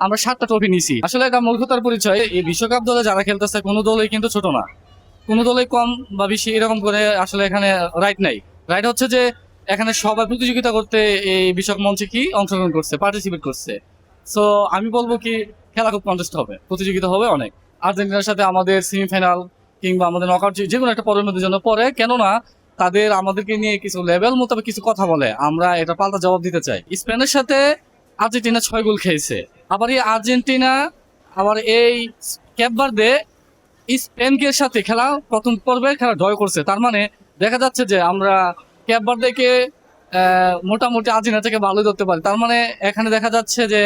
আমরা 7টা ট্রফি নিছি। আসলে এটা মূর্খতার পরিচয়। এই বিশ্বকাপ দলে যারা খেলতেছে কোনো দলই কিন্তু ছোট না, কোনো দলই কম বা বেশি এরকম করে আসলে এখানে রাইট নাই। রাইট হচ্ছে যে এখানে সবাই প্রতিযোগিতা করতে এই বিশ্বকাপ মঞ্চে কি অংশগ্রহণ করছে, পার্টিসিপেট করছে। সো আমি বলবো কি খেলা খুব কন্টেস্ট হবে, প্রতিযোগিতা হবে অনেক। আর্জেন্টিনার সাথে আমাদের সেমিফাইনাল কিংবা আমাদের নকআউট যে কোনো একটা পরের মধ্যে জন্য পরে, কেননা তাদের আমাদেরকে নিয়ে কিছু লেভেল মোতাবেক কিছু কথা বলে, আমরা এটা পাল্টা জবাব দিতে চাই। স্পেনের সাথে আর্জেন্টিনা 6 গোল খেয়েছে। আবার এই আর্জেন্টিনা আবার এই ক্যাপ ভার্দে স্পেনের সাথে খেলা প্রথম পর্বে খেলা ড্র করছে। তার মানে দেখা যাচ্ছে যে আমরা ক্যাপ ভার্দেকে মোটামুটি আর্জেন্টিনা থেকে ভালোই ধরতে পারি। তার মানে এখানে দেখা যাচ্ছে যে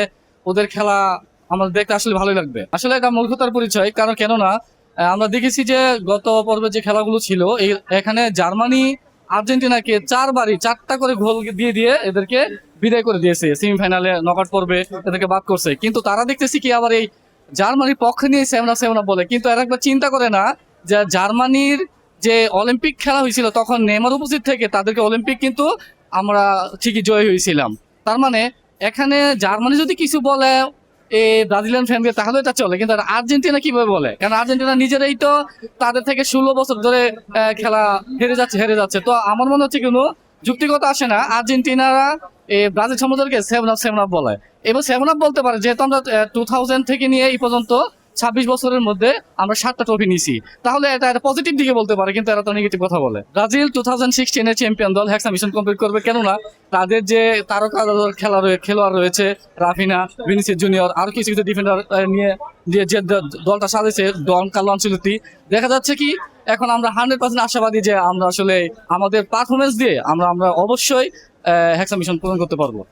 ওদের খেলা আমাদের দেখতে আসলে ভালোই লাগবে। আসলে এটা মূর্খতার পরিচয়, কারণ কেননা আমরা দেখেছি যে গত পর্বে যে খেলাগুলো ছিল এখানে জার্মানি আর্জেন্টিনাকে 4টা করে গোল দিয়ে দিয়ে এদেরকে বিদায় করে দিয়েছে। সেমিফাইনালে নকআউট পর্বে এদেরকে বাদ করছে, কিন্তু তারা দেখতেছি কি আবার এই জার্মানির পক্ষে নিয়ে সেভেন আপ বলে। কিন্তু এরা একবার চিন্তা করে না যে জার্মানির যে অলিম্পিক খেলা হয়েছিল তখন নেইমার উপস্থিত থেকে তাদেরকে অলিম্পিক কিন্তু আমরা ঠিকই জয় হয়েছিলাম। তার মানে এখানে জার্মানি যদি কিছু বলে এই ব্রাজিলিয়ান ফ্যানকে তাহলে এটা চলে, কিন্তু আর্জেন্টিনা কিভাবে বলে? কারণ আর্জেন্টিনা নিজেরাই তো তাদের থেকে 16 বছর ধরে খেলা হেরে যাচ্ছে। তো আমার মনে হচ্ছে কোনো যুক্তিগত আসে না আর্জেন্টিনারা এই ব্রাজিল সমুদ্রকে সেভেন আপ বলে। এবার সেভেন আপ বলতে পারে, যেহেতু আমরা 2000 থেকে নিয়ে এই পর্যন্ত 26 বছরের মধ্যে আমরা 7টা ট্রফি নিছি, তাহলে এটা একটা পজিটিভ দিকে বলতে পারে, কিন্তু এরা তো নেগেটিভ কথা বলে। ব্রাজিল 2016 চ্যাম্পিয়ন দল হেক্সা মিশন কমপ্লিট করবে, কেননা তাদের যে তারকা খেলোয়াড় রয়েছে রাফিনা, ভিনিসিয়াস জুনিয়র, আরো কিছু কিছু ডিফেন্ডার নিয়ে যে দলটা সাজেছে ডন কার্লো আনচেলত্তি, দেখা যাচ্ছে কি এখন আমরা 100% আশাবাদী যে আমরা আসলে আমাদের পারফরমেন্স দিয়ে আমরা অবশ্যই হেক্সা মিশন পূরণ করতে পারবো।